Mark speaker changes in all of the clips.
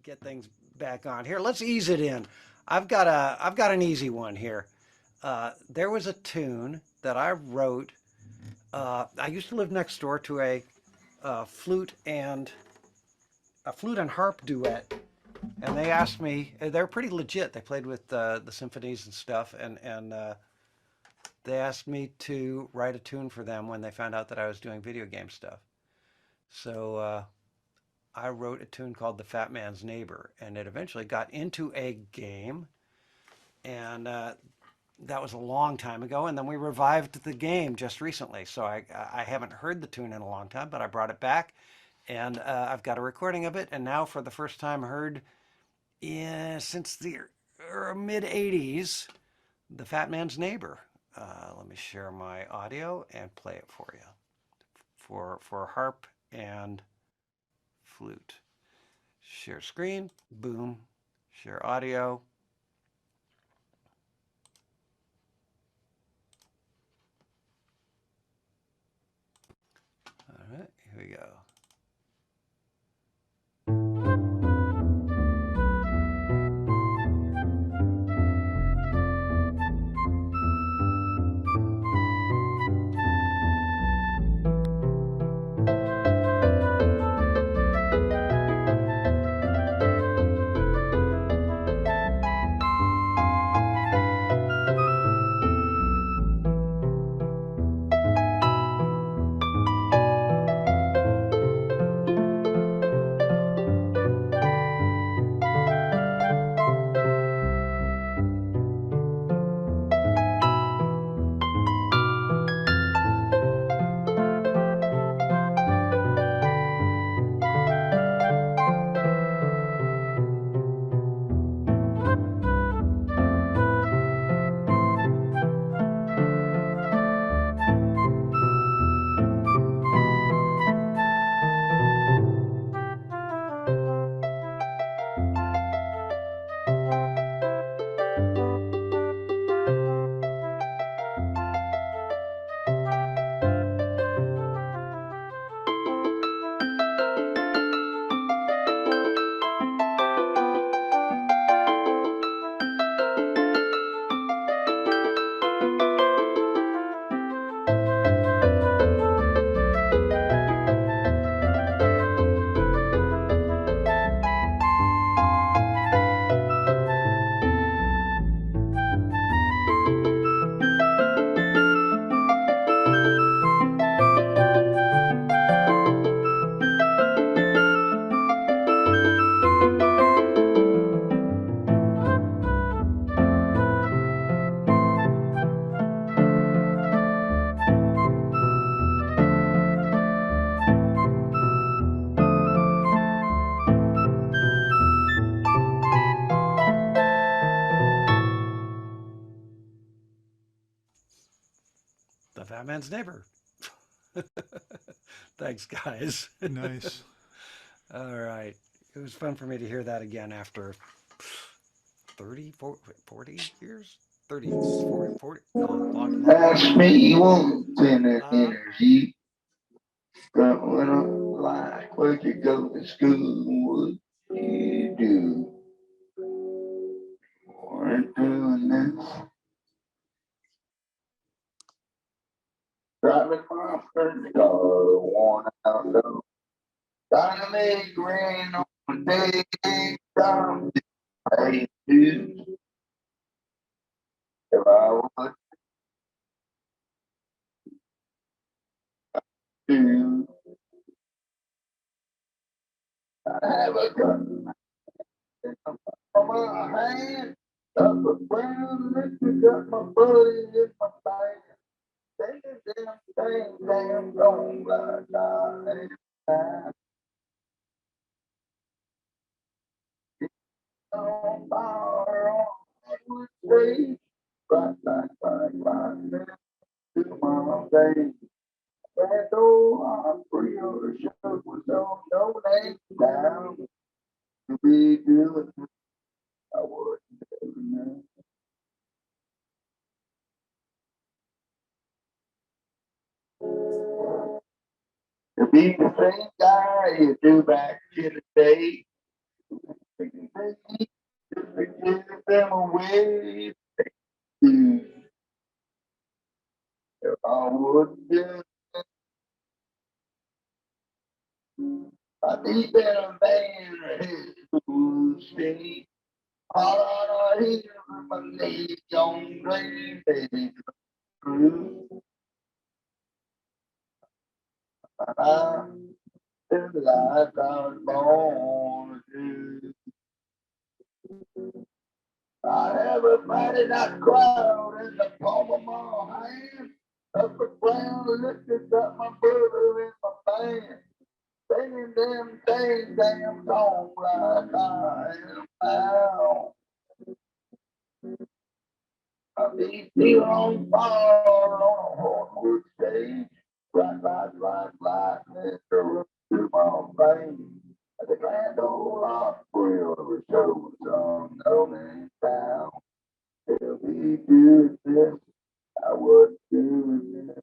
Speaker 1: get things back on here. Let's ease it in. I've got an easy one here. There was a tune that I wrote. I used to live next door to uh, flute and a flute and harp duet, and they asked me. They're pretty legit. They played with the symphonies and stuff, and they asked me to write a tune for them when they found out that I was doing video game stuff. So I wrote a tune called "The Fat Man's Neighbor," and it eventually got into a game, and that was a long time ago. And then we revived the game just recently, so I haven't heard the tune in a long time, but I brought it back, and I've got a recording of it. And now, for the first time, heard since the mid '80s, "The Fat Man's Neighbor." Let me share my audio and play it for you for harp and flute. Share screen, boom, share audio. All right, here we go. The Fat Man's Neighbor. Thanks, guys.
Speaker 2: Nice.
Speaker 1: All right. It was fun for me to hear that again after 30, 40 years? 30, 40, 40, long
Speaker 3: Ask
Speaker 1: time.
Speaker 3: me once in an
Speaker 1: Uh,
Speaker 3: interview, growing up like where'd you go to school? What you do? Weren't doing this. Driving my first car, worn out though. Trying to make rain on the day. Time to pay dues. If I would do, I have a gun from my hand. Up a brown liquor, got my buddy in my bag. Damn, don't like I on fire on the stage. Right, to my day. And though I'm free on the show was on no name down to be doing, I wouldn't ever know. To be the same guy you do back in the day. me just to give them away. If I would do, I need that man who stay. All I hear is my name on grave days. I feel like I was born to. I have a Friday night crowd in the palm of my hand. Up the ground, lifted up my brother in my band. Singing them same damn song like I am now. I be still on fire on a hardwood stage. Right, Mr. to my brain. At the Grand Ole Opry, the show was unknown in town. Till we do this, I would do this.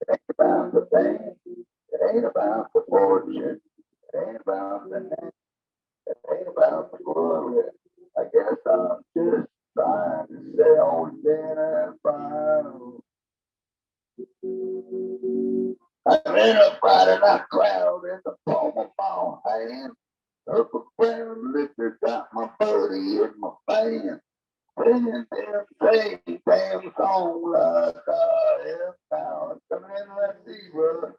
Speaker 3: It ain't about the fame, it ain't about the fortune, it ain't about the name, it ain't about the glory. I guess I'm just trying to sell dinner and fine. I'm in a Friday night crowd in the palm of my hand. Purple brown liquor got my buddy in my band. Singing them same damn song like I am now. Come in, let's see, brother.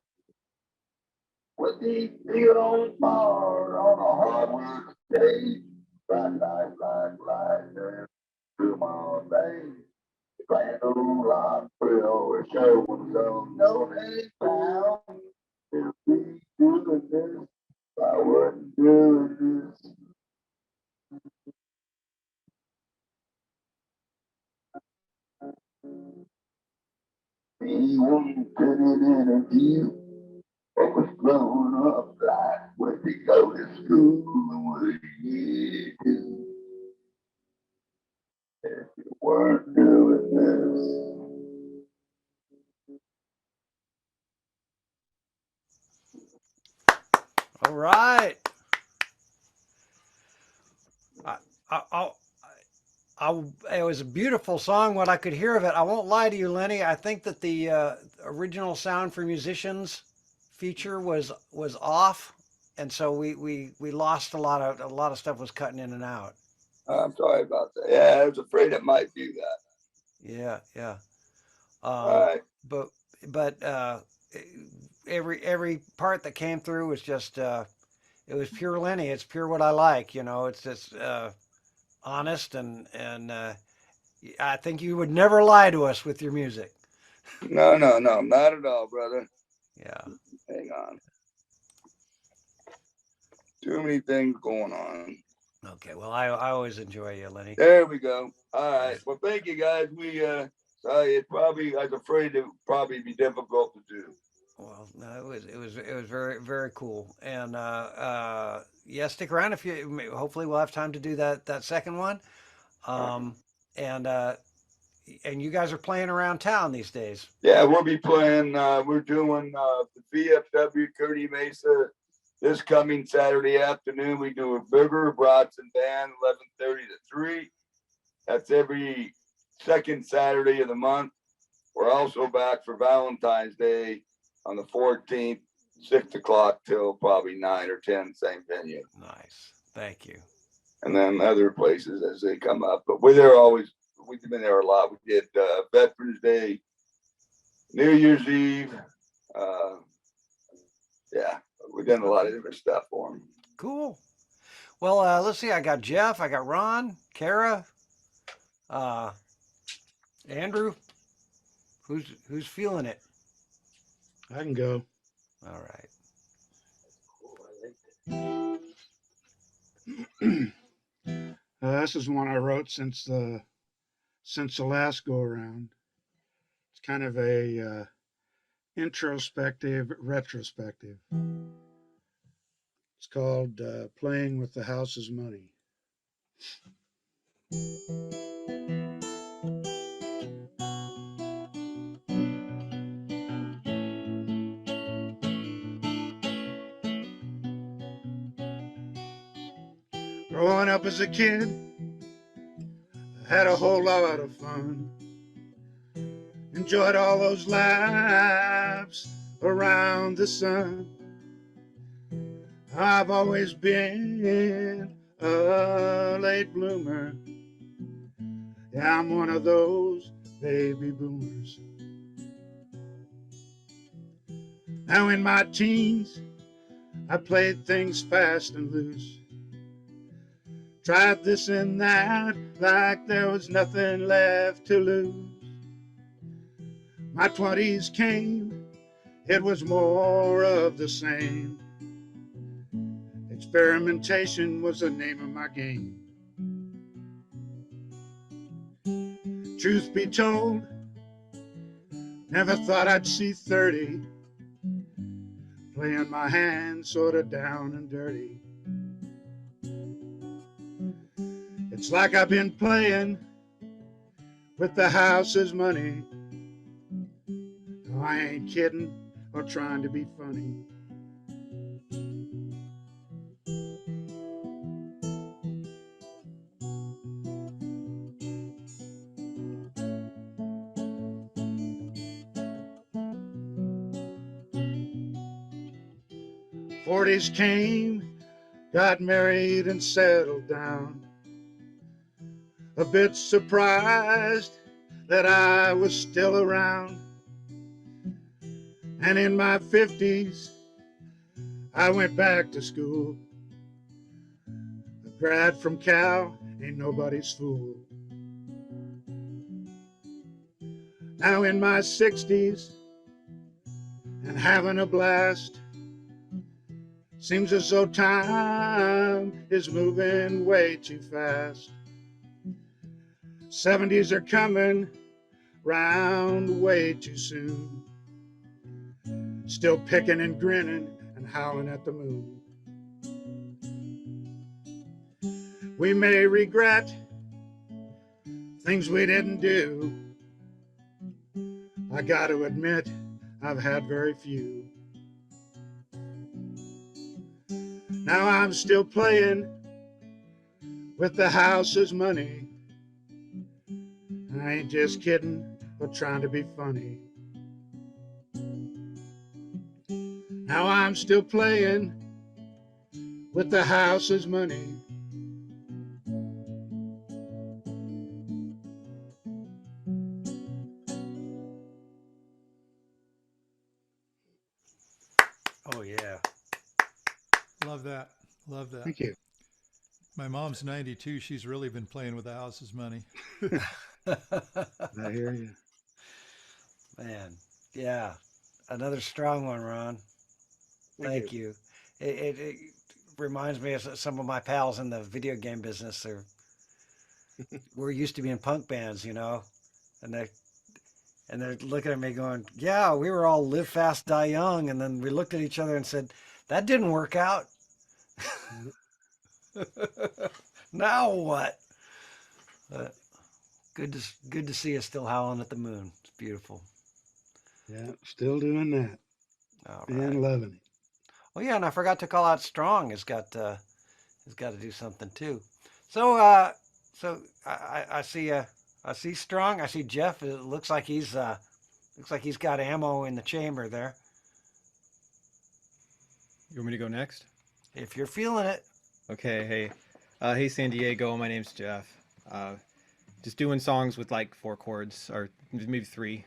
Speaker 3: With these feet on fire on a hardwood stage. Like, to my veins. Grand old lot will show so no name found. If we doing this, I wouldn't do this. Anyone could interview what was growing up like when they go to school and what you do if you weren't doing this.
Speaker 1: All right. I, I, it was a beautiful song. What I could hear of it, I won't lie to you, Lenny. I think that the original sound for musicians feature was off, and so we lost a lot of stuff was cutting in and out.
Speaker 3: I'm sorry about that. Yeah, I was afraid it might do that.
Speaker 1: Yeah, yeah.
Speaker 3: All
Speaker 1: Um,
Speaker 3: right.
Speaker 1: but but every part that came through was just it was pure Lenny. It's pure what I like. You know, it's just honest and I think you would never lie to us with your music.
Speaker 3: No, no, no, not at all, brother.
Speaker 1: Yeah.
Speaker 3: Hang on. Too many things going on.
Speaker 1: Okay. Well, I always enjoy you, Lenny.
Speaker 3: There we go. All
Speaker 1: All
Speaker 3: right.
Speaker 1: right.
Speaker 3: Well, thank you guys. We sorry, it probably I was afraid it would probably be difficult to do.
Speaker 1: Well, no, it was very cool. And yeah, stick around if you. Hopefully, we'll have time to do that second one. Um, and you guys are playing around town these days.
Speaker 3: Yeah, we'll be playing. We're doing the VFW Kearney Mesa this coming Saturday afternoon. We do a bigger Brodson band, 11:30 to 3. That's every second Saturday of the month. We're also back for Valentine's Day on the 14th, 6 o'clock till probably 9 or 10, same venue.
Speaker 1: Nice. Thank you.
Speaker 3: And then other places as they come up. But we're there always. We've been there a lot. We did Veterans Day, New Year's Eve. Uh, yeah, we've done a lot of different stuff for them.
Speaker 1: Cool. Well, let's see. I got Jeff. I got Ron, Kara, uh, Andrew. Who's feeling it?
Speaker 2: I can go.
Speaker 1: All right.
Speaker 2: This is one I wrote since the last go around. It's kind of a introspective retrospective. It's called "Playing with the House's Money." Growing up as a kid, I had a whole lot of fun. Enjoyed all those laps around the sun. I've always been a late bloomer. Yeah, I'm one of those baby boomers. Now in my teens, I played things fast and loose. Tried this and that like there was nothing left to lose. My 20s came, it was more of the same. Experimentation was the name of my game. Truth be told, never thought I'd see 30, playing my hand sort of down and dirty. It's like I've been playing with the house's money. No, I ain't kidding or trying to be funny. '40s came, got married and settled down. A bit surprised that I was still around. And in my 50s, I went back to school. A grad from Cal ain't nobody's fool. Now in my 60s and having a blast. Seems as though time is moving way too fast. 70s are coming round way too soon. Still picking and grinning and howling at the moon. We may regret things we didn't do. I got to admit, I've had very few. Now I'm still playing with the house's money. I ain't just kidding or trying to be funny. Now I'm still playing with the house's money.
Speaker 1: Oh yeah.
Speaker 4: Love that. Love that.
Speaker 2: Thank you.
Speaker 4: My mom's 92. She's really been playing with the house's money.
Speaker 2: I hear you.
Speaker 1: Man, yeah, another strong one, Ron. Thank you. It reminds me of some of my pals in the video game business. We're used to being punk bands, you know, and they're looking at me going, "Yeah, we were all live fast, die young," and then we looked at each other and said, "That didn't work out." Now what? Good to see us still howling at the moon. It's beautiful.
Speaker 2: Yeah, still doing that
Speaker 1: All right.
Speaker 2: and loving it.
Speaker 1: Well, yeah, and I forgot to call out Strong. Has got to do something too. So I see Strong. I see Jeff. It looks like he's got ammo in the chamber there.
Speaker 5: You want me to go next?
Speaker 1: If you're feeling it.
Speaker 5: Okay, hey. Hey San Diego, my name's Jeff. Just doing songs with like 4 chords, or maybe 3.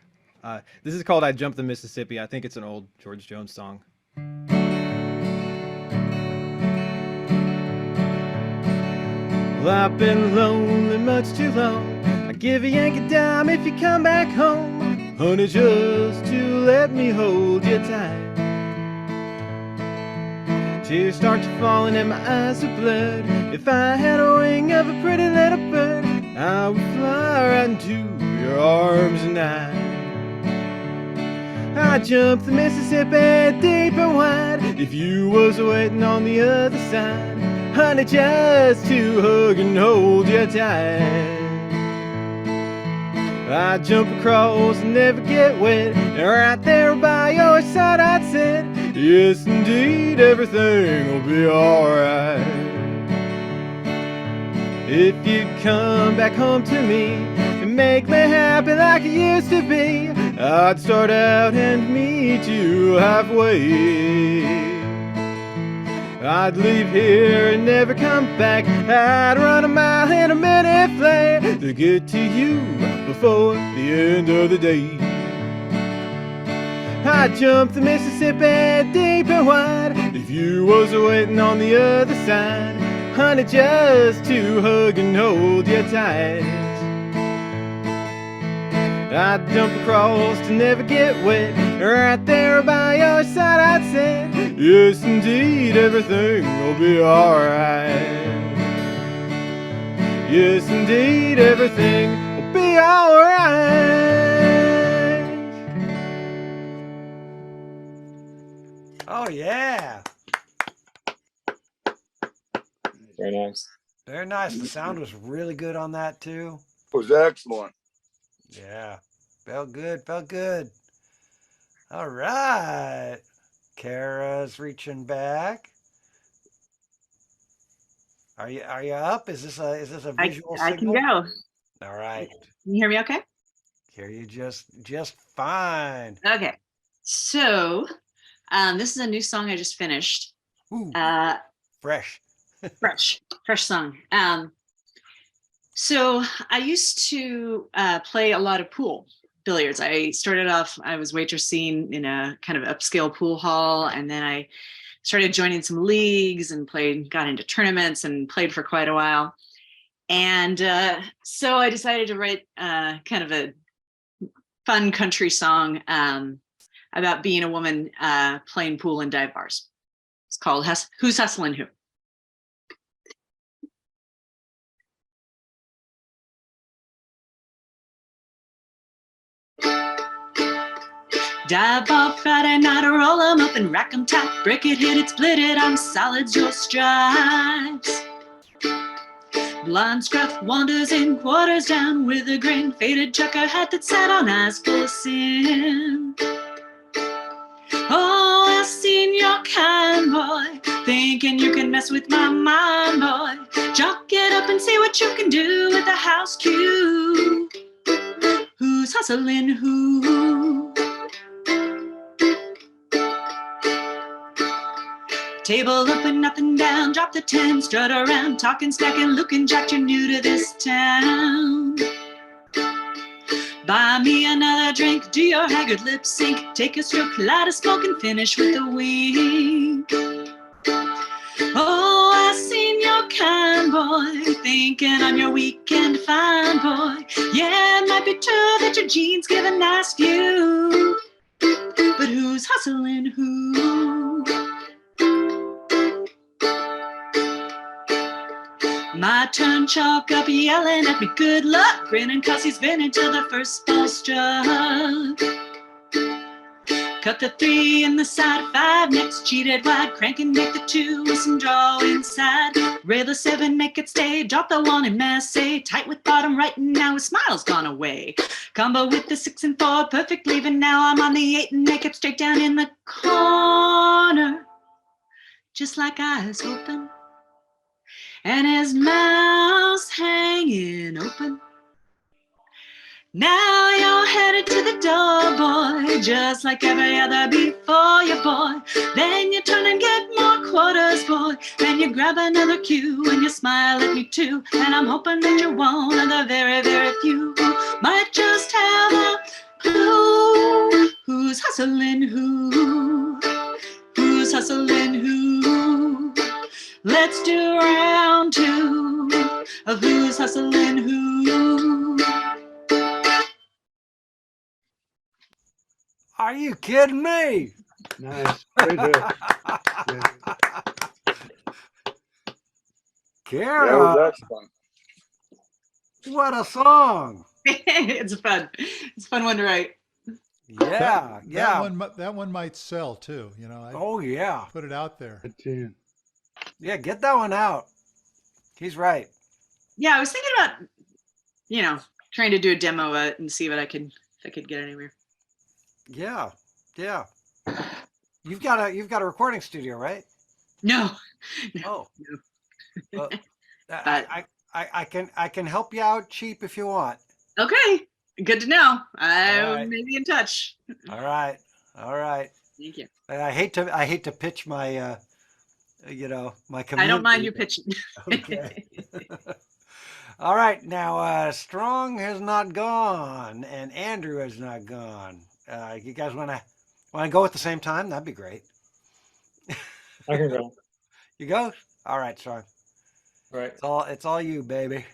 Speaker 5: This is called I Jumped the Mississippi. I think it's an old George Jones song. Well, I've been lonely much too long. I give a Yankee dime if you come back home. Honey, just to let me hold you tight. Tears start to fall and my eyes are blurred. If I had a wing of a pretty little bird, I would fly right into your arms tonight. I jumped the Mississippi deep and wide. If you was waiting on the other side, honey, just to hug and hold you tight. I jump across and never get wet, and right there by your side I'd said, yes indeed, everything will be alright. If you'd come back home to me and make me happy like it used to be, I'd start out and meet you halfway. I'd leave here and never come back. I'd run a mile in a minute flat to get to you before the end of the day. I'd jump the Mississippi deep and wide if you was waiting on the other side, honey, just to hug and hold you tight. I'd jump across to never get wet. Right there by your side I'd say, yes indeed, everything will be alright. Yes indeed, everything will be alright.
Speaker 1: Oh yeah.
Speaker 6: Very nice.
Speaker 1: Very nice. The sound was really good on that too.
Speaker 3: It was excellent.
Speaker 1: Yeah. Felt good. Felt good. All right. Kara's reaching back. Are you up? Is this a visual
Speaker 7: I
Speaker 1: signal?
Speaker 7: can go.
Speaker 1: All right.
Speaker 7: Can you hear me okay?
Speaker 1: Hear you just fine.
Speaker 7: Okay. So this is a new song I just finished.
Speaker 1: Ooh, fresh.
Speaker 7: Fresh song. So I used to play a lot of pool billiards. I started off, I was waitressing in a kind of upscale pool hall, and then I started joining some leagues and got into tournaments and played for quite a while. And so I decided to write kind of a fun country song about being a woman playing pool in dive bars. It's called Who's Hustling Who? Dive bar Friday night, roll 'em up and rack 'em tight. Break it, hit it, split it, I'm solids, your stripes. Blonde scruff wanders in, quarters down with a grin. Faded trucker hat that sat on eyes full of sin. Oh, I seen your kind boy, thinking you can mess with my mind, boy. Chalk it up and see what you can do with a house cue. Who's hustling who? Table up and nothing down, drop the 10, strut around, talking, stacking, looking jacked, you're new to this town. Buy me another drink, do your haggard lip sync, take a stroke, light a smoke and finish with a wink. Oh, I seen your kind boy, thinking I'm your weekend fine boy. Yeah, it might be true that your jeans give a nice view, but who's hustling who? My turn, chalk up, yelling at me, good luck, grinning cause he's been into the first ball struck. Cut the 3 in the side, 5 next, cheated wide, crank and make the 2 with some draw inside. Rail the 7, make it stay, drop the 1 and mass say, tight with bottom right and now his smile's gone away. Combo with the 6 and 4, perfect leaving, now I'm on the 8 and make it straight down in the corner. Just like I was hoping. And his mouth's hanging open. Now you're headed to the door, boy, just like every other before you, boy. Then you turn and get more quarters, boy. Then you grab another cue and you smile at me too. And I'm hoping that you're one of the very, very few who might just have a clue. Who's hustling who? Who's hustling who? Let's do round 2 of who's hustling who.
Speaker 1: Are you kidding me?
Speaker 2: Nice. Very good. Yeah.
Speaker 1: Kara,
Speaker 3: That was excellent.
Speaker 1: what a song.
Speaker 7: It's fun. It's a fun one to write.
Speaker 1: Yeah, yeah.
Speaker 4: That one might sell too. You know, I
Speaker 1: Oh yeah.
Speaker 4: put it out there.
Speaker 2: Good tune.
Speaker 1: Yeah, get that one out. He's right.
Speaker 7: Yeah, I was thinking about, trying to do a demo of it and see if I could get anywhere.
Speaker 1: Yeah, yeah. You've got a recording studio, right?
Speaker 7: No.
Speaker 1: Oh.
Speaker 7: No.
Speaker 1: I I can help you out cheap if you want.
Speaker 7: Okay, good to know. I
Speaker 1: All right.
Speaker 7: may be in touch.
Speaker 1: All right. All right.
Speaker 7: Thank you.
Speaker 1: I hate to pitch my my community.
Speaker 7: I don't mind you
Speaker 1: but-
Speaker 7: pitching.
Speaker 1: Okay. All right. Now Strong has not gone and Andrew has not gone. You guys want to go at the same time? That'd be great.
Speaker 6: I can go.
Speaker 1: You go. All right, Strong.
Speaker 6: All right.
Speaker 1: It's all you, baby.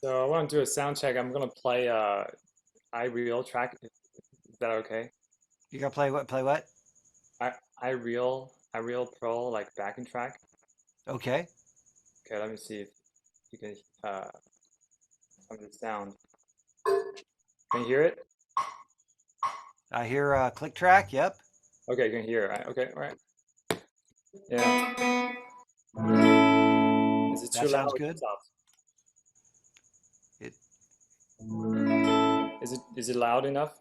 Speaker 6: So I want to do a sound check. I'm gonna play I Real track. Is that okay?
Speaker 1: You gonna play what? Play what?
Speaker 6: I Real Pro like backing track.
Speaker 1: Okay.
Speaker 6: Okay, let me see if you can some of the sound. Can you hear it?
Speaker 1: I hear a click track. Yep.
Speaker 6: Okay, you can hear it. Right? Okay, all right. Yeah. Is it
Speaker 1: That
Speaker 6: too
Speaker 1: sounds
Speaker 6: loud or too
Speaker 1: good.
Speaker 6: soft?
Speaker 1: It.
Speaker 6: Is it loud enough?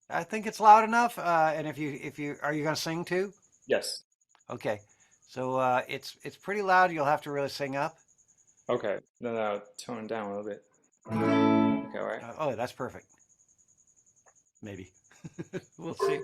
Speaker 1: I think it's loud enough. And if you are you gonna sing too?
Speaker 6: Yes.
Speaker 1: Okay. So it's pretty loud. You'll have to really sing up.
Speaker 6: Okay. No, tone it down a little bit. Okay, all right.
Speaker 1: Oh, that's perfect. Maybe. We'll see.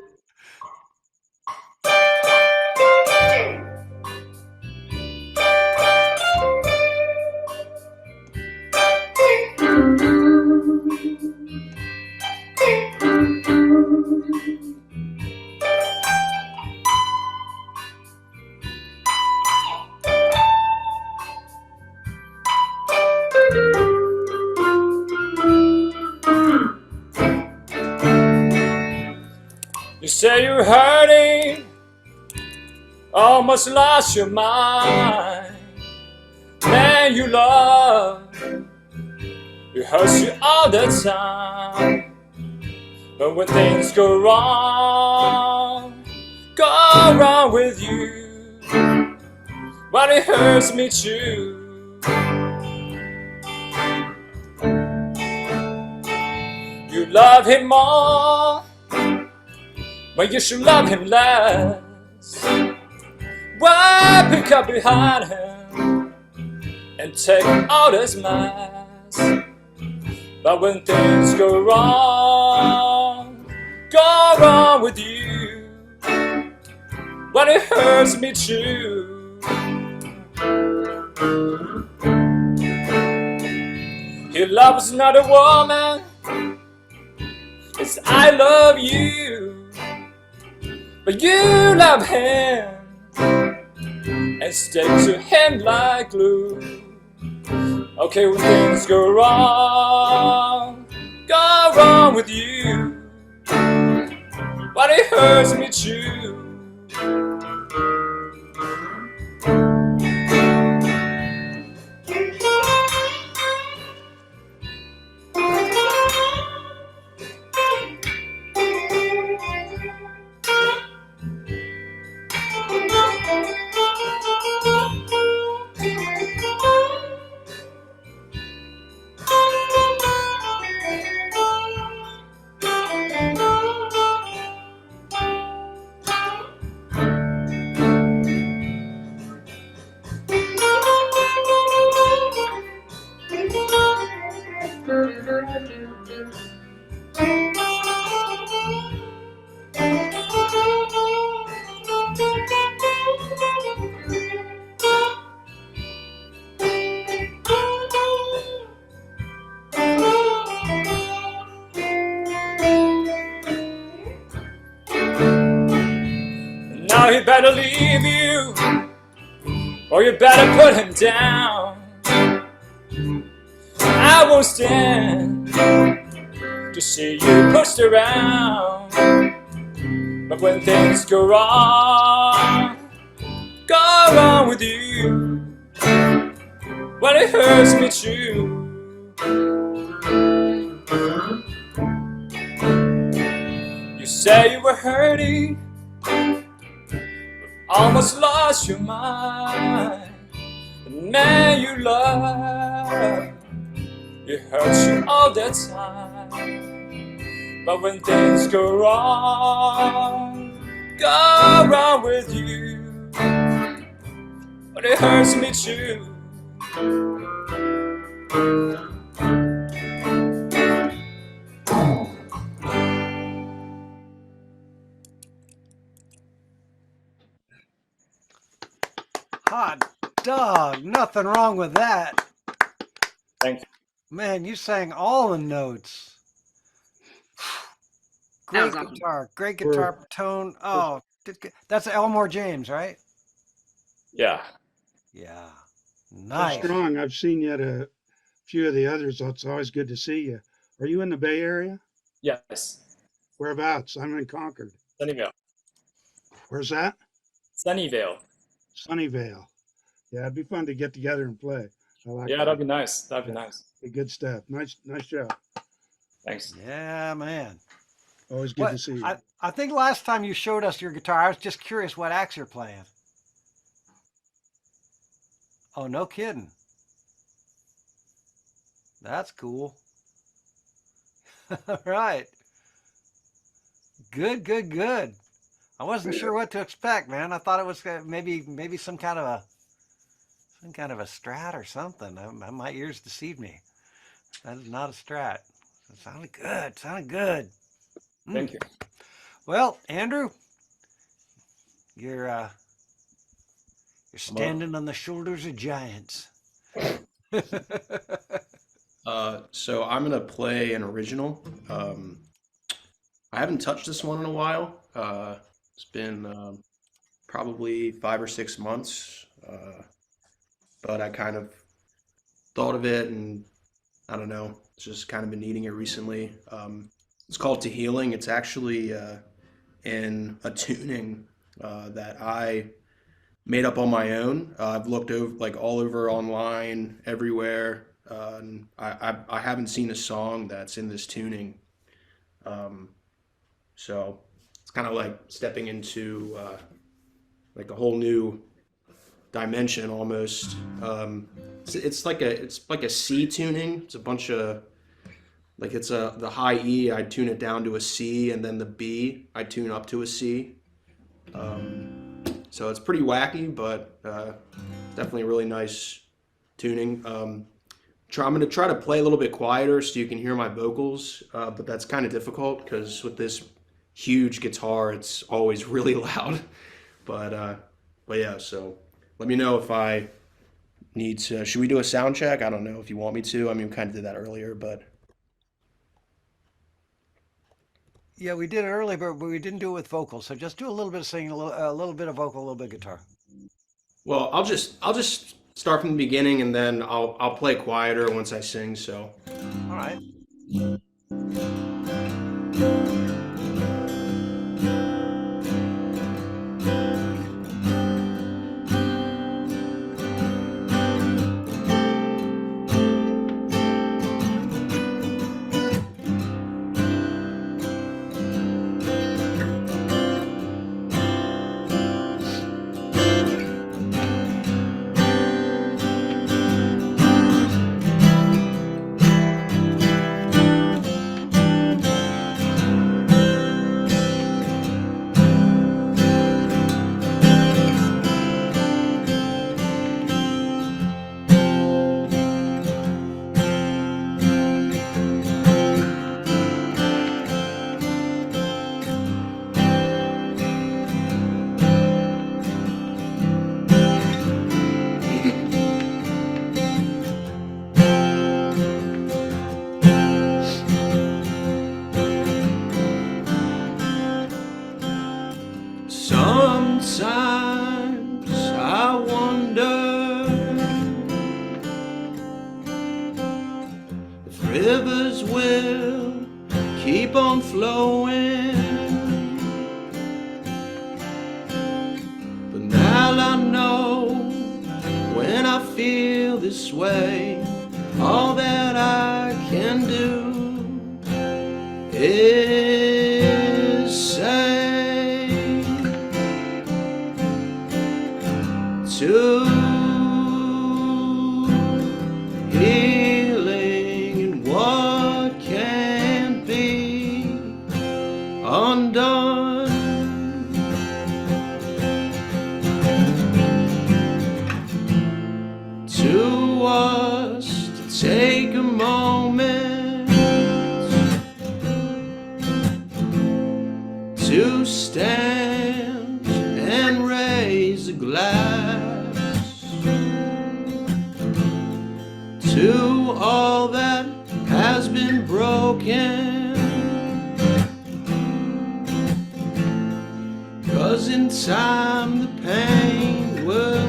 Speaker 6: You say you're hurting, almost lost your mind. Man you love, it hurts you all the time. But when things go wrong with you, but it hurts me too. You love him more, but you should love him less. Why pick up behind him and take out his mess? But when things go wrong with you, but it hurts me too. He loves another woman, it's I love you, but you love him and stick to him like glue. Okay, when things go wrong with you, but it hurts me too. Now he better leave you, or you better put him down. I won't stand to see you pushed around. But when things go wrong with you, well, it hurts me too. You say you were hurting, almost lost your mind. The man you love, it hurts you all the time. But when things go wrong with you, but it hurts me too.
Speaker 1: Hot dog, nothing wrong with that.
Speaker 6: Thank you.
Speaker 1: Man, you sang all the notes.
Speaker 8: That was
Speaker 1: Great
Speaker 8: awesome.
Speaker 1: guitar, great guitar tone. Oh, that's Elmore James, right?
Speaker 6: Yeah.
Speaker 1: Yeah.
Speaker 2: So
Speaker 1: Nice.
Speaker 2: strong. I've seen you at a few of the others. So it's always good to see you. Are you in the Bay Area?
Speaker 6: Yes.
Speaker 2: Whereabouts? I'm in Concord.
Speaker 6: Sunnyvale.
Speaker 2: Where's that?
Speaker 6: Sunnyvale.
Speaker 2: Sunnyvale. Yeah, it'd be fun to get together and play. I like
Speaker 6: Yeah,
Speaker 2: that.
Speaker 6: that'd be nice. That'd be nice.
Speaker 2: Good stuff. Nice job.
Speaker 6: Thanks.
Speaker 1: Yeah, man.
Speaker 2: Always good
Speaker 1: What
Speaker 2: to see you.
Speaker 1: I think last time you showed us your guitar, I was just curious what axe you're playing. Oh, no kidding. That's cool. All right. Good, good, good. I wasn't sure what to expect, man. I thought it was maybe some kind of a Strat or something. My ears deceived me. That is not a Strat. It sounded good. Sounded good.
Speaker 6: Thank you.
Speaker 1: Well, Andrew, you're standing on the shoulders of giants.
Speaker 9: So I'm gonna play an original. I haven't touched this one in a while. It's been probably 5 or 6 months, but I kind of thought of it, and I don't know, it's just kind of been needing it recently. It's called To Healing. It's actually in a tuning that I made up on my own. I've looked over like all over online, everywhere, and I haven't seen a song that's in this tuning. So it's kind of like stepping into like a whole new dimension almost. It's like a C tuning. It's a bunch of like the high E. I tune it down to a C, and then the B I tune up to a C. So it's pretty wacky, but definitely a really nice tuning. I'm going to try to play a little bit quieter so you can hear my vocals, but that's kind of difficult because with this huge guitar, it's always really loud. But yeah, so let me know if I need to. Should we do a sound check? I don't know if you want me to. I mean, we kind of did that earlier, but.
Speaker 1: Yeah, we did it earlier, but we didn't do it with vocals. So just do a little bit of singing, a little bit of vocal, a little bit of guitar.
Speaker 9: Well, I'll just start from the beginning, and then I'll play quieter once I sing. So.
Speaker 1: All right.
Speaker 9: Sometimes I wonder if rivers will keep on flowing, but now I know when I feel this way, all that I can do is say to healing and what can be undone. To us to take moment to stand and raise a glass to all that has been broken, 'cause in time the pain will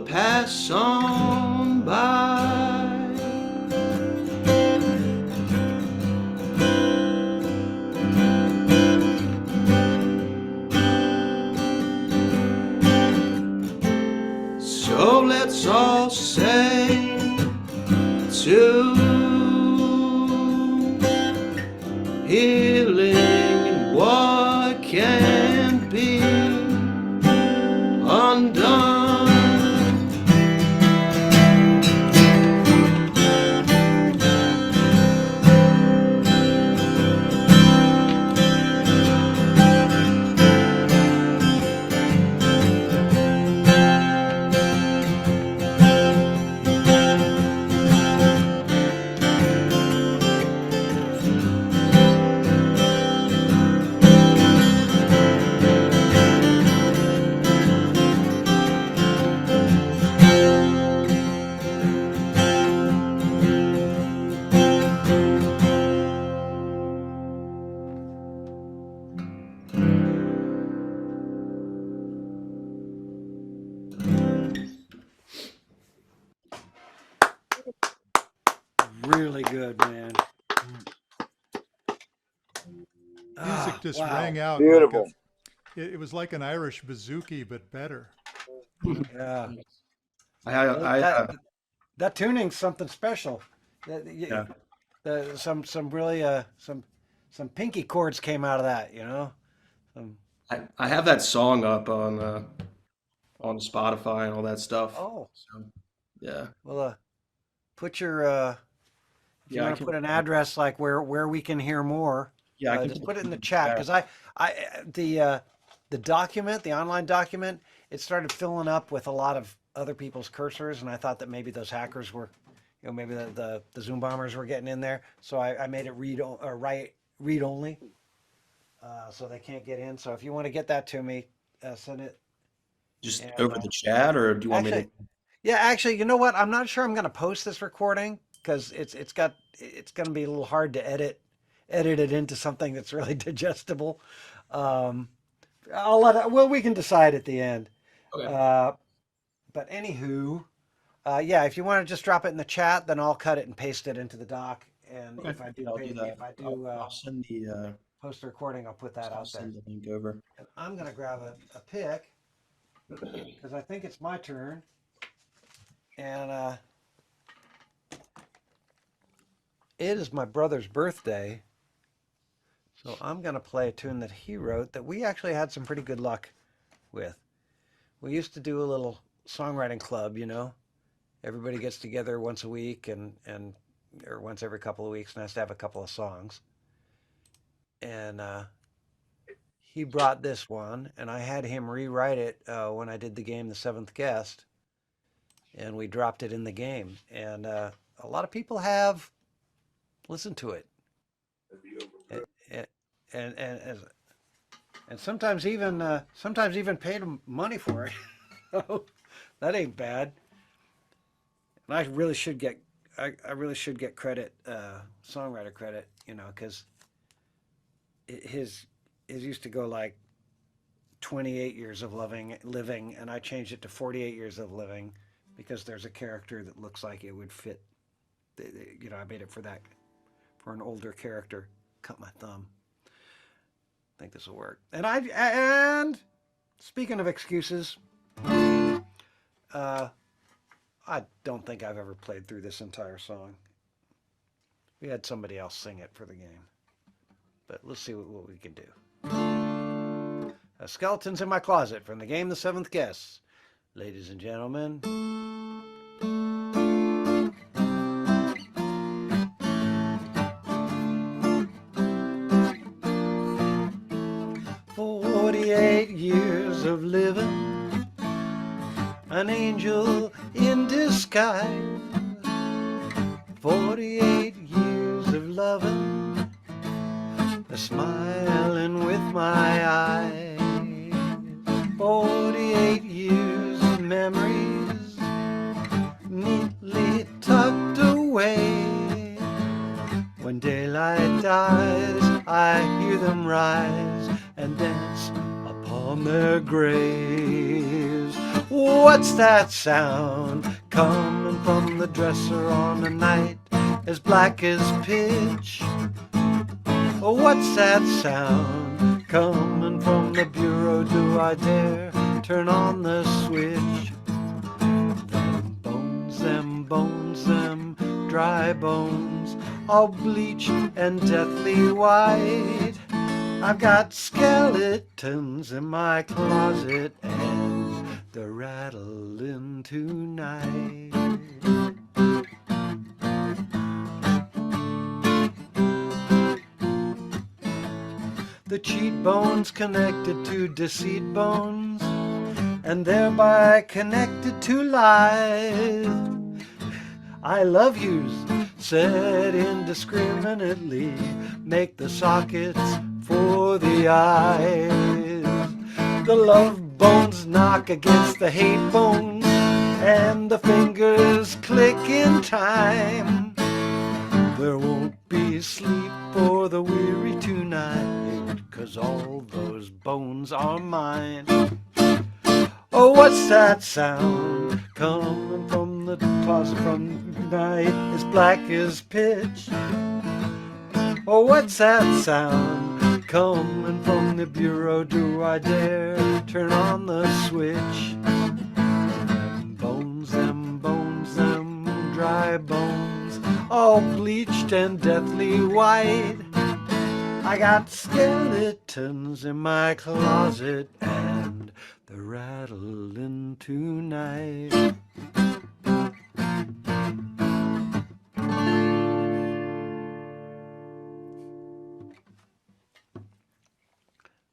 Speaker 9: pass on by. So let's all say to healing and what can be undone.
Speaker 1: Really good, man.
Speaker 4: Music just
Speaker 1: wow.
Speaker 4: rang out.
Speaker 3: Beautiful.
Speaker 4: It was like an Irish bouzouki, but better.
Speaker 1: Yeah.
Speaker 9: I
Speaker 1: That tuning's something special.
Speaker 9: yeah.
Speaker 1: Some really some pinky chords came out of that, you know.
Speaker 9: I have that song up on Spotify and all that stuff.
Speaker 1: Oh,
Speaker 9: So, yeah.
Speaker 1: well, put your if you
Speaker 9: Yeah, I
Speaker 1: want to
Speaker 9: can.
Speaker 1: put an address like where we can hear more,
Speaker 9: Yeah, I can
Speaker 1: just
Speaker 9: put
Speaker 1: put it in the
Speaker 9: it
Speaker 1: chat
Speaker 9: back.
Speaker 1: because the document, the online document, it started filling up with a lot of other people's cursors, and I thought that maybe those hackers were, you know, maybe the Zoom bombers were getting in there, so I made it read only, so they can't get in. So if you want to get that to me, send it.
Speaker 9: Just
Speaker 1: And
Speaker 9: over the chat, or do you want me
Speaker 1: actually,
Speaker 9: to?
Speaker 1: yeah, actually, you know what? I'm not sure I'm going to post this recording because it's going to be a little hard to edit it into something that's really digestible. Um, well, we can decide at the end.
Speaker 9: Okay.
Speaker 1: But anywho, yeah, if you want to just drop it in the chat, then I'll cut it and paste it into the doc. And
Speaker 9: Okay.
Speaker 1: if I do,
Speaker 9: Yeah, I'll do that.
Speaker 1: if I do
Speaker 9: I'll send the
Speaker 1: post the recording, I'll put that
Speaker 9: I'll
Speaker 1: out there.
Speaker 9: send the link over.
Speaker 1: And I'm gonna grab a pick because I think it's my turn. And it is my brother's birthday, so I'm gonna play a tune that he wrote that we actually had some pretty good luck with. We used to do a little songwriting club, you know. Everybody gets together once a week and or once every couple of weeks and has to have a couple of songs. And he brought this one, and I had him rewrite it when I did the game, The Seventh Guest, and we dropped it in the game. And a lot of people have listened to it, and and and, and sometimes even paid him money for it. So that ain't bad. And I really should get I really should get credit, songwriter credit, you know, because his used to go like 28 years of living, and I changed it to 48 years of living because there's a character that looks like it would fit. You know, I made it for an older character. Cut my thumb. I think this will work. And speaking of excuses, I don't think I've ever played through this entire song. We had somebody else sing it for the game. But let's see what we can do. Skeletons in My Closet from the game The Seventh Guest. Ladies and gentlemen. 48 years of living an angel in disguise. 48 years of loving, smiling with my eyes. 48 years of memories neatly tucked away. When daylight dies, I hear them rise and dance upon their graves. What's that sound coming from the dresser on a night as black as pitch? What's that sound coming from the bureau? Do I dare turn on the switch? Them dry bones, all bleached and deathly white. I've got skeletons in my closet and they're rattling tonight. The cheat bones connected to deceit bones and thereby connected to lies. I love yous said indiscriminately make the sockets for the eyes. The love bones knock against the hate bones and the fingers click in time. There won't be sleep for the weary tonight, 'cause all those bones are mine. Oh, what's that sound coming from the closet from night as black as pitch? Oh, what's that sound coming from the bureau? Do I dare turn on the switch? Them dry bones, all bleached and deathly white. I got skeletons in my closet and they're rattling tonight.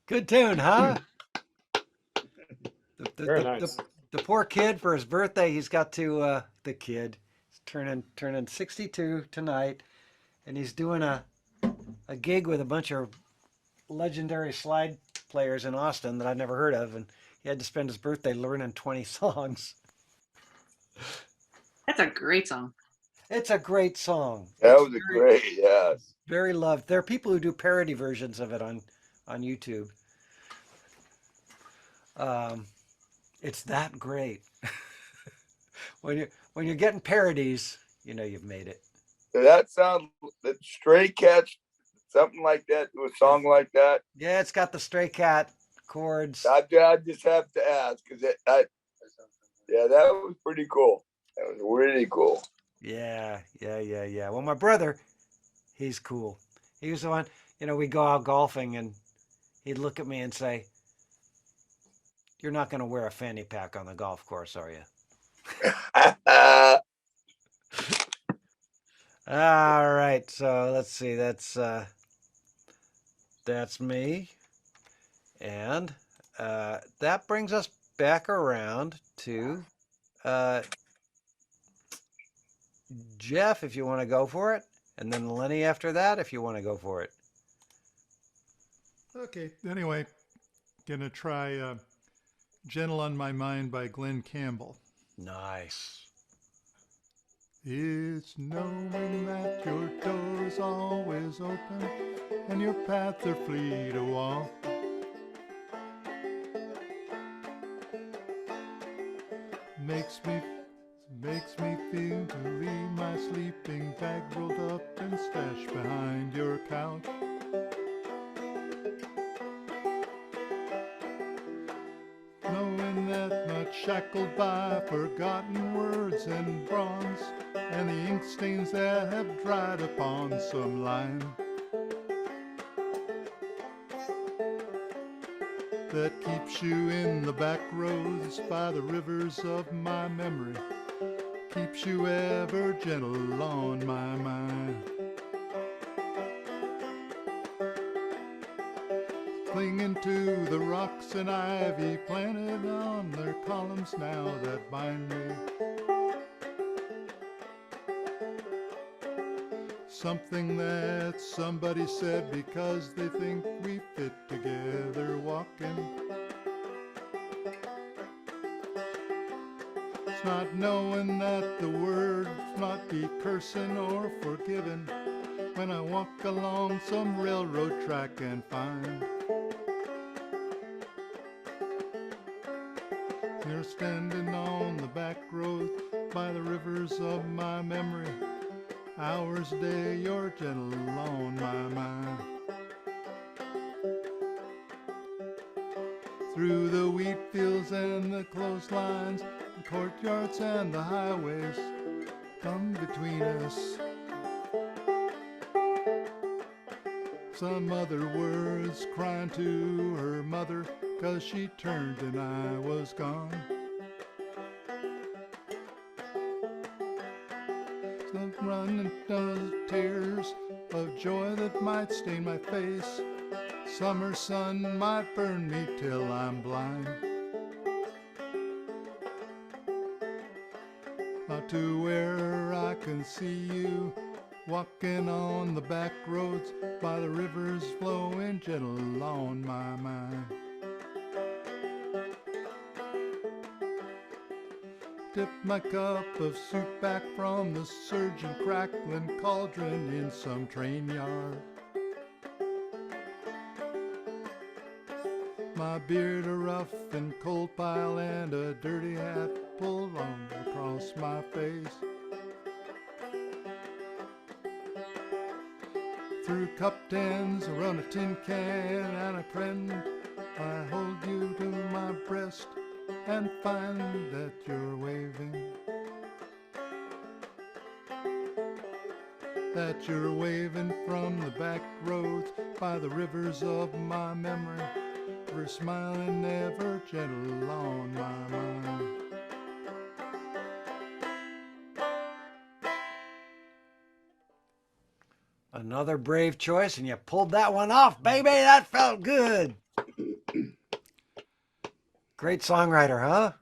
Speaker 1: Good tune, huh?
Speaker 8: Very nice.
Speaker 1: The poor kid, for his birthday, he's got to, the kid, he's turning 62 tonight, and he's doing a gig with a bunch of legendary slide players in Austin that I've never heard of, and he had to spend his birthday learning 20 songs.
Speaker 7: That's a great song.
Speaker 1: It's a great song.
Speaker 3: That
Speaker 1: It's
Speaker 3: was a great, yes.
Speaker 1: very loved. There are people who do parody versions of it on YouTube. It's that great. when you're getting parodies, you know you've made it.
Speaker 3: That sound, that Stray Cats, something like that, a song like that.
Speaker 1: Yeah, it's got the Stray Cat chords.
Speaker 3: I just have to ask because that was pretty cool. That was really cool.
Speaker 1: Yeah. Well, my brother, he's cool. He was the one, we'd go out golfing and he'd look at me and say, "You're not going to wear a fanny pack on the golf course, are you?" All right, so let's see. That's me, and that brings us back around to Jeff, if you want to go for it, and then Lenny after that, if you want to go for it.
Speaker 4: Okay. Anyway, gonna try "Gentle on My Mind" by Glen Campbell.
Speaker 1: Nice.
Speaker 4: It's knowing that your door's always open and your paths are free to walk. Makes me feel to leave my sleeping bag rolled up and stashed behind your couch. Knowing that not shackled by forgotten words and bronze and the ink stains that have dried upon some line, that keeps you in the back roads by the rivers of my memory, keeps you ever gentle on my mind. clinging to the rocks and ivy planted on their columns now that bind me. Something that somebody said because they think we fit together walking. It's not knowing that the words not be cursing or forgiving when I walk along some railroad track and find you're standing on the back road by the rivers of my memory. Hours a day, you're gentle on my mind. Through the wheat fields and the clotheslines, the courtyards and the highways come between us. Some other words crying to her mother 'cause she turned and I was gone. Some running down tears of joy that might stain my face. Summer sun might burn me till I'm blind. Out to where I can see you, walking on the back roads by the rivers flowing gentle on my mind. Dip my cup of soup back from the surging crackling cauldron in some train yard. My beard a rough and cold pile and a dirty hat pulled on across my face. Through cup tins, around a tin can and a friend, I hold you to my breast and find that you're waving. That you're waving from the back roads by the rivers of my memory, ever smiling, ever gentle on my mind.
Speaker 1: Another brave choice, and you pulled that one off, baby. That felt good. Great songwriter, huh?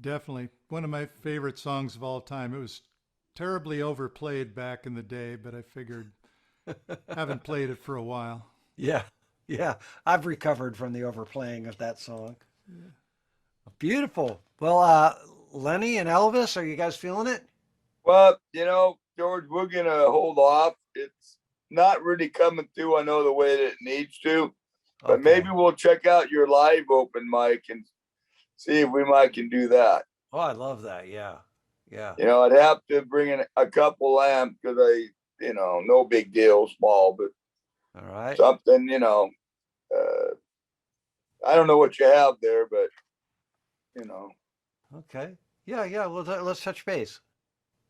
Speaker 4: Definitely one of my favorite songs of all time. It was terribly overplayed back in the day, but I figured haven't played it for a while.
Speaker 1: Yeah, yeah. I've recovered from the overplaying of that song.
Speaker 4: Yeah.
Speaker 1: Beautiful. Well, Lenny and Elvis, are you guys feeling it?
Speaker 3: Well, George, we're gonna hold off. It's not really coming through, I know, the way that it needs to. But
Speaker 1: Okay.
Speaker 3: maybe we'll check out your live open mic and see if we might can do that.
Speaker 1: Oh, I love that. Yeah, yeah.
Speaker 3: I'd have to bring in a couple lamps because no big deal, small, but
Speaker 1: All right.
Speaker 3: something, I don't know what you have there, but
Speaker 1: Okay. Yeah, yeah. Well, let's touch base.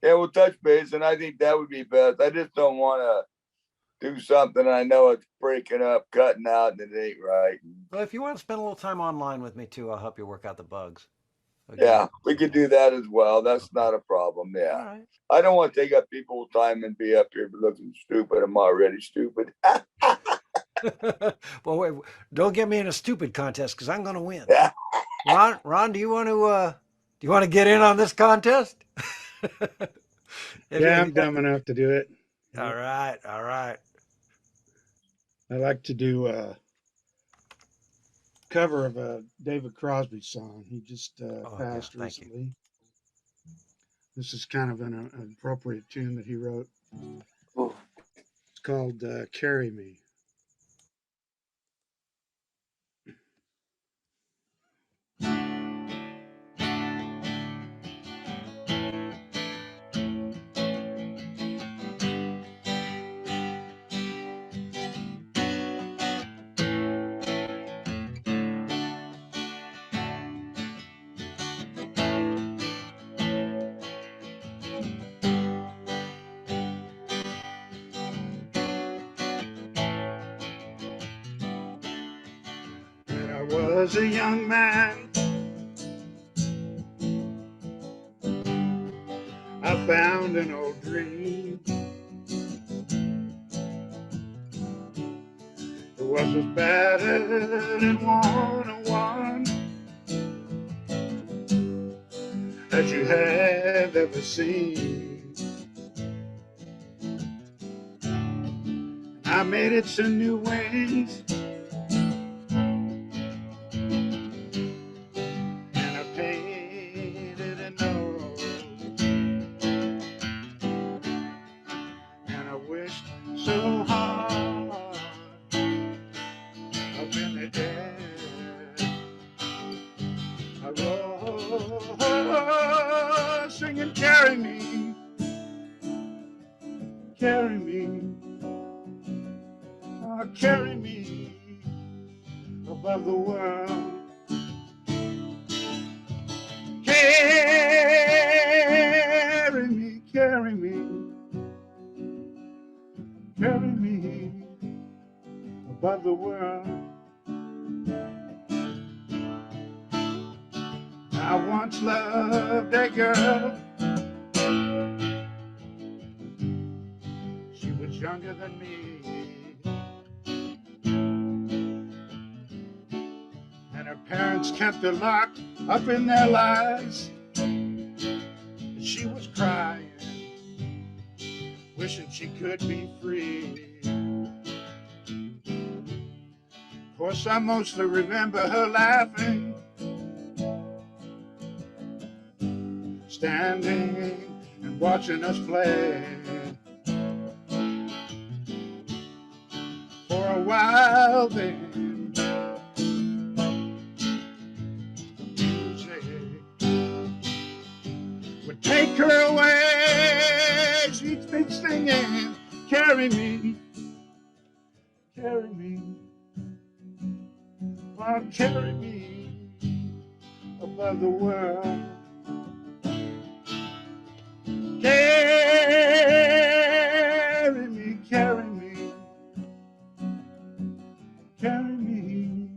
Speaker 3: yeah, we'll touch base, and I think that would be best. I just don't want to do something I know it's breaking up, cutting out, and it ain't right.
Speaker 1: Well, if you want to spend a little time online with me too, I'll help you work out the bugs. Okay.
Speaker 3: Yeah, we could do that as well. That's not a problem.
Speaker 1: All
Speaker 3: Yeah.
Speaker 1: right.
Speaker 3: I don't want to take up people's time and be up here looking stupid. I'm already stupid.
Speaker 1: Well, wait, don't get me in a stupid contest because I'm going to win.
Speaker 3: Yeah.
Speaker 1: Ron, do you want to get in on this contest?
Speaker 2: Yeah, I'm dumb enough to do it.
Speaker 1: All right, all right.
Speaker 2: I like to do a cover of a David Crosby song. He just passed
Speaker 1: yeah, thank you.
Speaker 2: recently. This is kind of an appropriate tune that he wrote.
Speaker 3: Ooh.
Speaker 2: It's called Carry Me. When I was a young man, I found an old dream. It was as battered and worn and worn as you have ever seen. I made it to new wings, and I painted a nose, and I wished so hard up in the air. I rose singing, carry me, carry me, oh, carry me above the world. Carry me, carry me, carry me above the world. I once loved a girl. She was younger than me, and her parents kept her locked up in their lives. She was crying, wishing she could be free. Of course, I mostly remember her laughing, standing and watching us play. For a while then, the music would take her away. She'd be singing, carry me, carry me, oh, carry me above the world. Carry me, carry me, carry me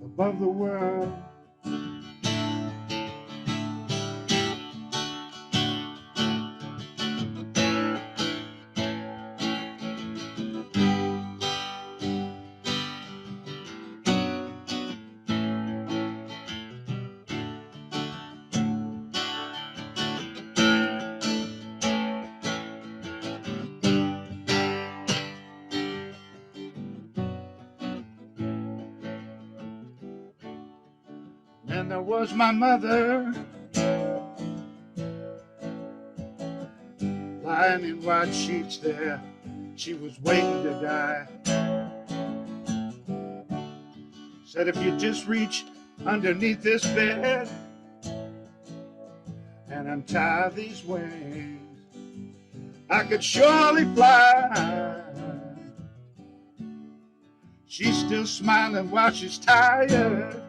Speaker 2: above the world. And there was my mother, lying in white sheets there. She was waiting to die. Said if you just reach underneath this bed and untie these wings, I could surely fly. She's still smiling while she's tired.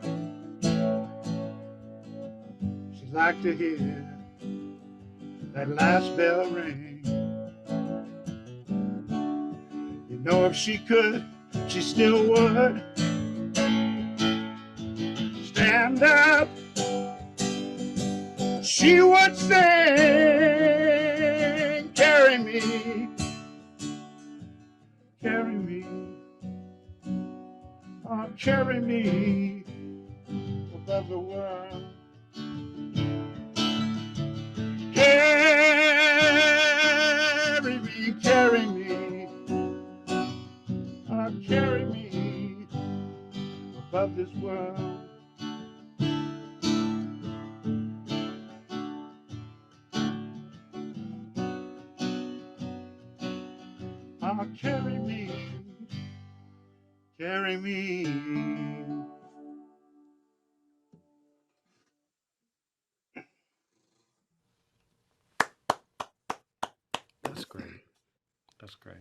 Speaker 2: She'd like to hear that last bell ring. You know, if she could, she still would stand up. She would sing, carry me, carry me, oh, carry me above the world. Carry me, oh, carry me above this world. Oh, carry me, carry me.
Speaker 1: That's great. That's great.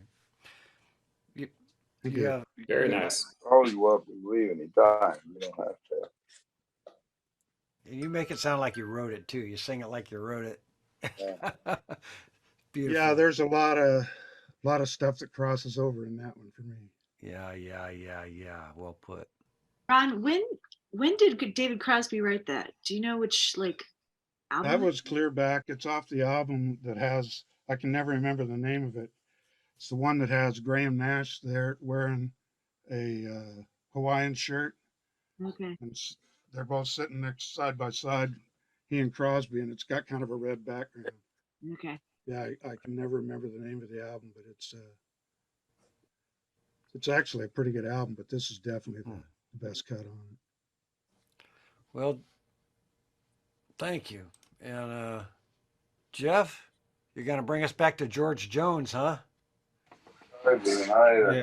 Speaker 1: You,
Speaker 2: Thank you.
Speaker 1: yeah.
Speaker 6: Very
Speaker 1: you-
Speaker 6: nice.
Speaker 3: Call you up and leave anytime. You don't have to.
Speaker 1: And you make it sound like you wrote it too. You sing it like you wrote it. Beautiful.
Speaker 2: Yeah, there's a lot of stuff that crosses over in that one for me.
Speaker 1: Yeah. Well put.
Speaker 7: Ron, when did David Crosby write that? Do you know which album?
Speaker 2: That was clear back. It's off the album that has, I can never remember the name of it. It's the one that has Graham Nash there wearing a Hawaiian shirt,
Speaker 7: Okay.
Speaker 2: and they're both sitting next side by side, he and Crosby, and it's got kind of a red background.
Speaker 7: Okay.
Speaker 2: Yeah, I can never remember the name of the album, but it's actually a pretty good album. But this is definitely the best cut on it.
Speaker 1: Well, thank you. And Jeff, you're going to bring us back to George Jones, huh?
Speaker 5: Yeah.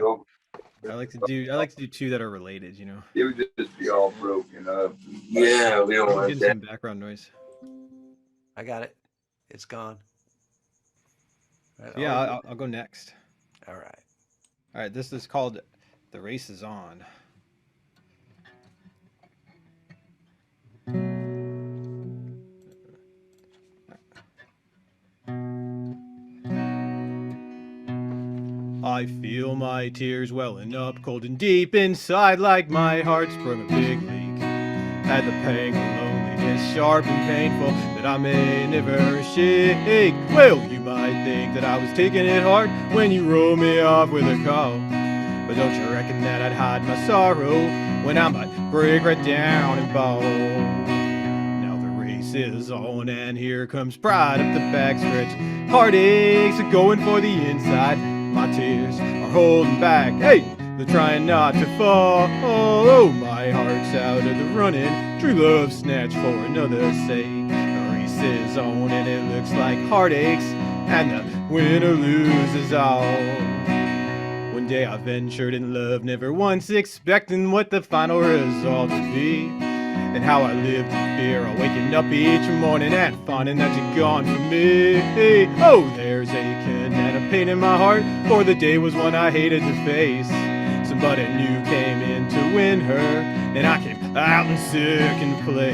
Speaker 5: I like to do two that are related, you know.
Speaker 3: It would just be all broken up. Yeah, we don't
Speaker 5: I'm
Speaker 3: want
Speaker 5: getting
Speaker 3: that.
Speaker 5: some background noise.
Speaker 1: I got it. It's gone.
Speaker 5: Yeah, I'll go next.
Speaker 1: All right.
Speaker 5: All right, this is called "The Race Is On." I feel my tears welling up cold and deep inside, like my heart sprung a big leak. Had the pang of loneliness sharp and painful that I may never shake. Well, you might think that I was taking it hard when you rolled me off with a call, but don't you reckon that I'd hide my sorrow when I might break right down and bawl? Now the race is on and here comes pride up the backstretch. Heartaches are going for the inside. My tears are holding back. Hey, they're trying not to fall. Oh, my heart's out of the running. True love snatched for another's sake. The race is on and it looks like heartaches, and the winner loses all. One day I ventured in love, never once expecting what the final result would be. And how I lived in fear, waking up each morning and finding that you're gone from me. Oh, there's aching and a pain in my heart, for the day was one I hated to face. Somebody new came in to win her, and I came out in second place.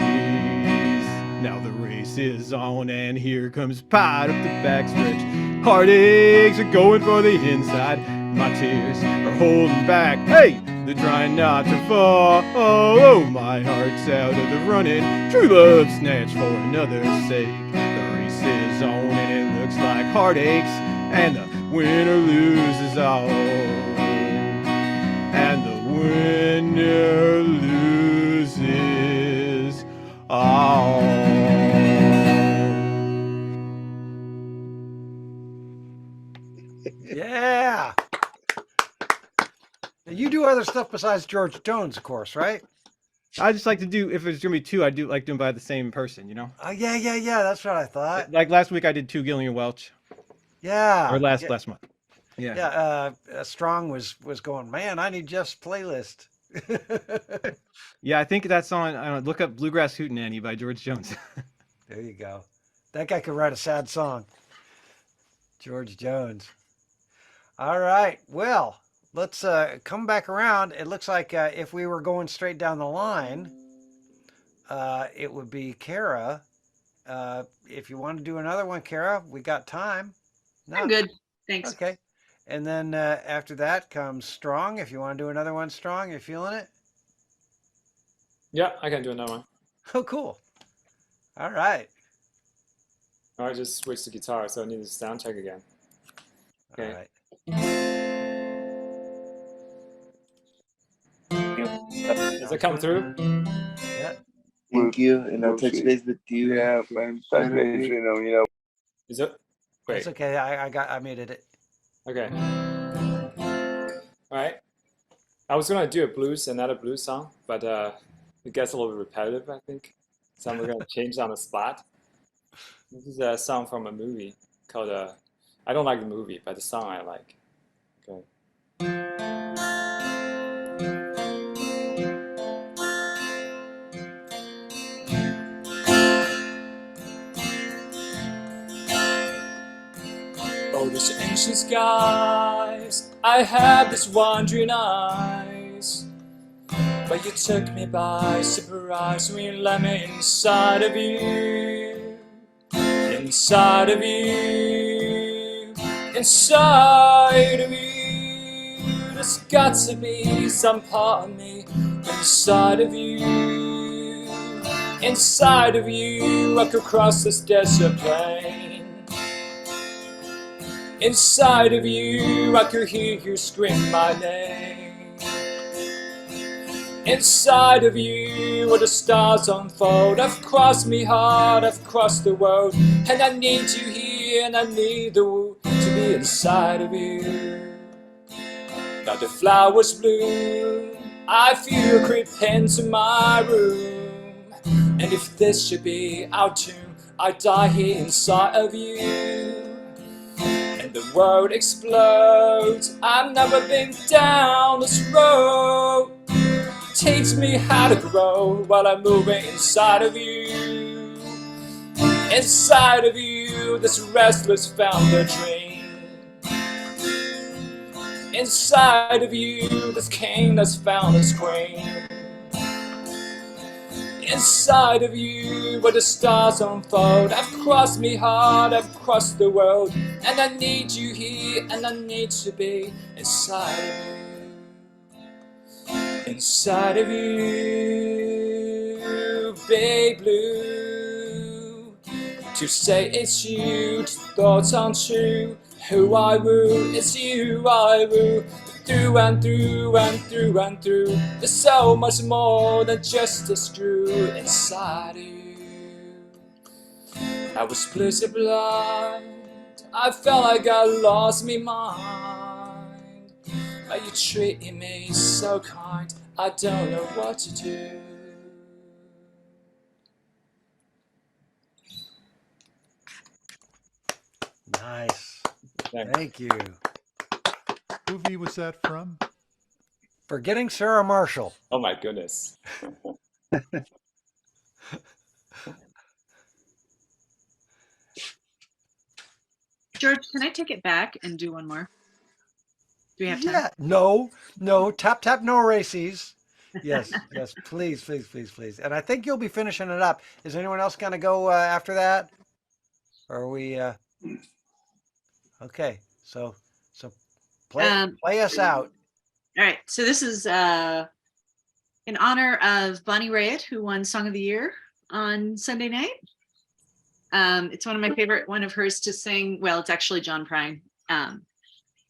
Speaker 5: Now the race is on and here comes pride up the backstretch. Heartaches are going for the inside. My tears are holding back. Hey, they're trying not to fall. Oh, my heart's out of the running. True love snatched for another's sake. The race is on and it looks like heartaches, and the winner loses all. And the winner loses all.
Speaker 1: Yeah. Now, you do other stuff besides George Jones, of course, right?
Speaker 5: I just like to do, if there's gonna be two, I do like doing by the same person, you know?
Speaker 1: Oh, yeah. That's what I thought.
Speaker 5: Like last week I did two Gillian Welch.
Speaker 1: Yeah.
Speaker 5: Or last month. Yeah.
Speaker 1: Yeah. Strong was going, man, I need Jeff's playlist.
Speaker 5: Yeah, I think that's on, I don't know, look up Bluegrass Hootenanny by George Jones.
Speaker 1: There you go. That guy could write a sad song. George Jones. All right. Well, let's come back around. It looks like if we were going straight down the line, it would be Kara. If you want to do another one, Kara, we got time. No?
Speaker 7: I'm good. Thanks.
Speaker 1: Okay. And then after that comes Strong. If you want to do another one, Strong, you feeling it?
Speaker 6: Yeah, I can do another one.
Speaker 1: Oh, cool. All right.
Speaker 6: I just switched the guitar, so I need the sound check again.
Speaker 1: All
Speaker 6: Okay.
Speaker 1: right.
Speaker 6: Does it come through?
Speaker 1: Yeah.
Speaker 3: Thank you, and I'll touch base with you. Yeah, man. Touch base, you know.
Speaker 6: Is it? Wait.
Speaker 1: It's okay. I muted it.
Speaker 6: Okay. All right. I was gonna do another blues song, but it gets a little repetitive, I think. So I'm gonna change on the spot. This is a song from a movie called I don't like the movie, but the song I like. Okay. Oh, these ancient skies, I had these wandering eyes, but you took me by surprise when you let me inside of you, inside of you, inside of you. There's got to be some part of me inside of you, inside of you. I could cross this desert plain. Inside of you, I could hear you scream my name. Inside of you, where the stars unfold, I've crossed me heart, I've crossed the world, and I need you here, and I need to be inside of you. Now the flowers bloom, I feel creep into my room, and if this should be our tomb, I die here inside of you. And the world explodes, I've never been down this road. Teach me how to grow while I'm moving inside of you. Inside of you, this restless found a dream. Inside of you, this king that's found his queen. Inside of you, where the stars unfold, I've crossed me heart, I've crossed the world, and I need you here, and I need to be inside of you. Inside of you, babe blue. To say it's you, to thoughts aren't true. Who I woo, it's you I woo. Through and through and through and through. There's so much more than just a screw inside of you. I was blizzard blind, I felt like I lost me mind. But you treated me so kind, I don't know what to do.
Speaker 1: Nice.
Speaker 6: Thanks.
Speaker 1: Thank you.
Speaker 4: Movie was that from?
Speaker 1: Forgetting Sarah Marshall.
Speaker 6: Oh my goodness.
Speaker 7: George, can I take it back and do one more? Do we have time?
Speaker 1: Yeah. No, no. Tap, tap, no races. Yes, yes. Please, please, please, please. And I think you'll be finishing it up. Is anyone else going to go after that? Or are we? Okay. So play us out.
Speaker 7: All right. So this is in honor of Bonnie Raitt, who won Song of the Year on Sunday night. It's one of my favorite one of hers to sing. Well, it's actually John Prine.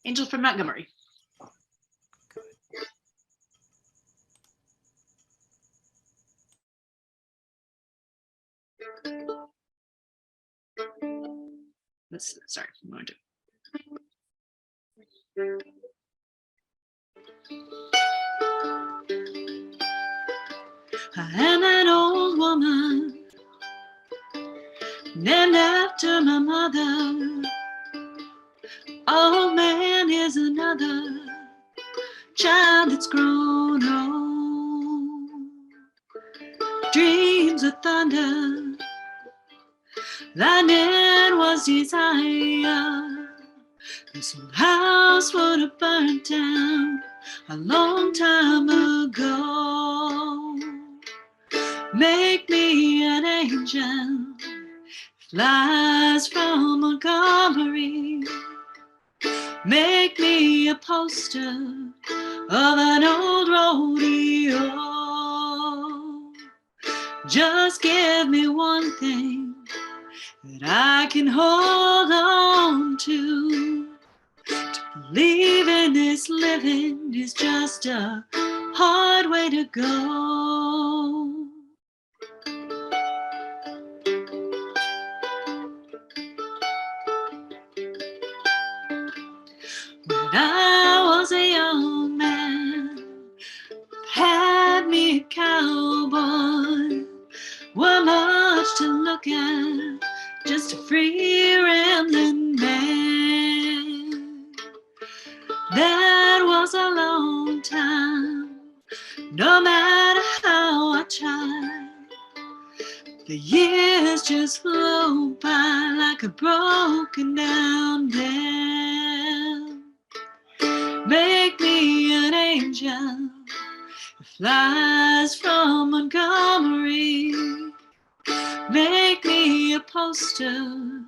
Speaker 7: Angel from Montgomery. Sorry, I'm going to. I am an old woman named after my mother. Old man is another child that's grown old. Dreams of thunder, lightning was desire. This old house would have burnt down a long time ago. Make me an angel, flies from Montgomery. Make me a poster of an old rodeo. Just give me one thing that I can hold on to. To believe in this living is just a hard way to go. When I was a young man, had me a cowboy, were much to look at, just a free rambling man. That was a long time, no matter how I tried. The years just flew by like a broken down dam. Make me an angel, flies from Montgomery. Make me a poster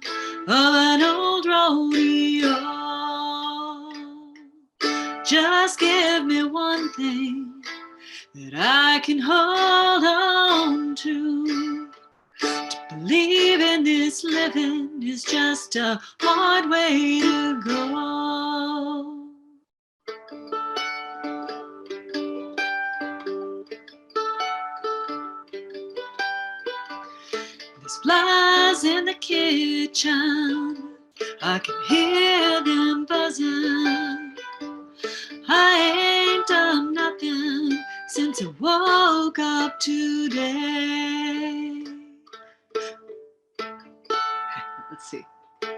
Speaker 7: of an old rodeo. Just give me one thing that I can hold on to. To believe in this living is just a hard way to go. There's flies in the kitchen, I can hear them buzzing. I ain't done nothing since I woke up today. Let's see.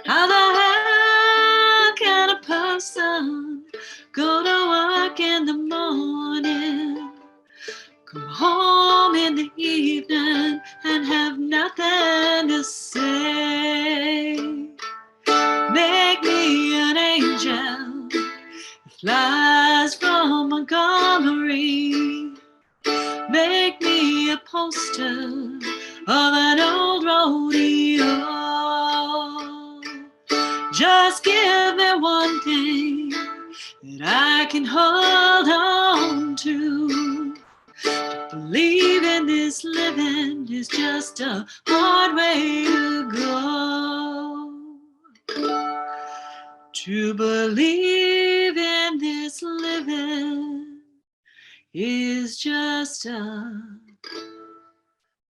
Speaker 7: How the hell can a person go to work in the morning, come home in the evening, and have nothing to say? Make me an angel that flies from Montgomery. Make me a poster of an old rodeo. Just give me one thing that I can hold on to. To believe in this living is just a hard way to go. To believe in this living is just a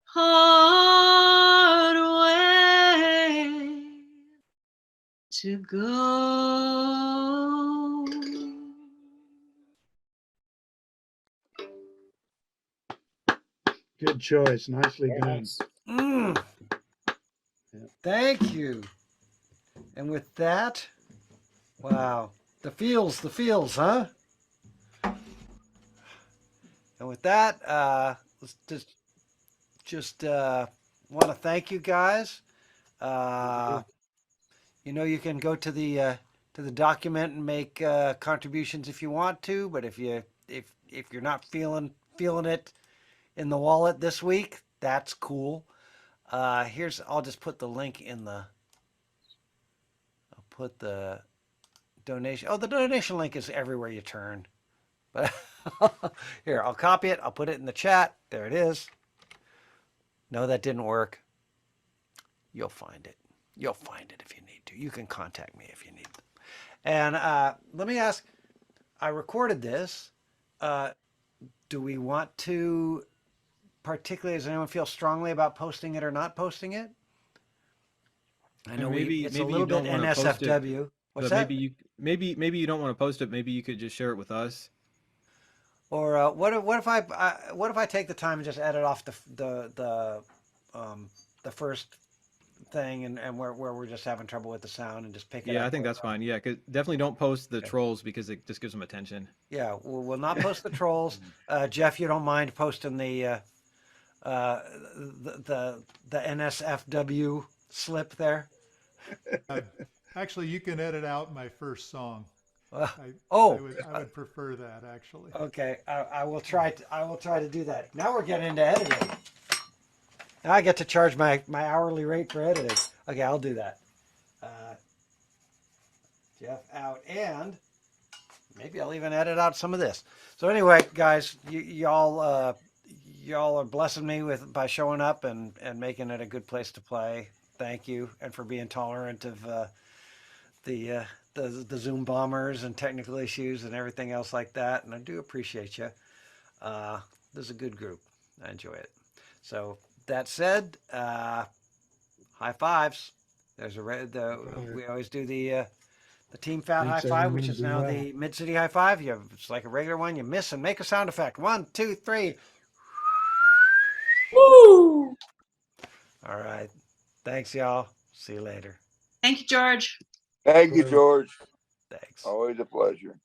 Speaker 7: hard way to go.
Speaker 2: Good choice. Nicely done.
Speaker 1: Mm. Thank you. And with that, wow, the feels, huh? And with that, let's just want to thank you guys. You can go to the document and make contributions if you want to, but if you're not feeling it in the wallet this week, that's cool. I'll just put the link in the. I'll put the donation. Oh, the donation link is everywhere you turn. But here, I'll copy it. I'll put it in the chat. There it is. No, that didn't work. You'll find it. You'll find it if you need to. You can contact me if you need. And let me ask. I recorded this. Do we want to, particularly, does anyone feel strongly about posting it or not posting it? I know it's a little bit NSFW. What's that?
Speaker 5: Maybe you don't want to post it. Maybe you could just share it with us.
Speaker 1: Or what if I take the time and just edit off the first thing and where we're just having trouble with the sound and just pick it up?
Speaker 5: Yeah, I think that's fine. Yeah, 'cause definitely don't post the trolls because it just gives them attention.
Speaker 1: Yeah, we'll not post the trolls. Jeff, you don't mind posting the NSFW slip there?
Speaker 4: Actually, you can edit out my first song.
Speaker 1: I
Speaker 4: would prefer that, actually.
Speaker 1: Okay, I will try to do that. Now we're getting into editing. Now I get to charge my hourly rate for editing. Okay, I'll do that. Jeff out, and maybe I'll even edit out some of this. So anyway, guys, y'all are blessing me by showing up and making it a good place to play. Thank you, and for being tolerant of the Zoom bombers and technical issues and everything else like that. And I do appreciate you. This is a good group. I enjoy it. So that said, high fives. There's we always do the Team Fat high five, which is now the Mid City high five. It's like a regular one. You miss and make a sound effect. 1, 2, 3.
Speaker 6: Woo!
Speaker 1: All right. Thanks, y'all. See you later.
Speaker 7: Thank you, George.
Speaker 3: Thank you, George.
Speaker 1: Thanks.
Speaker 3: Always a pleasure.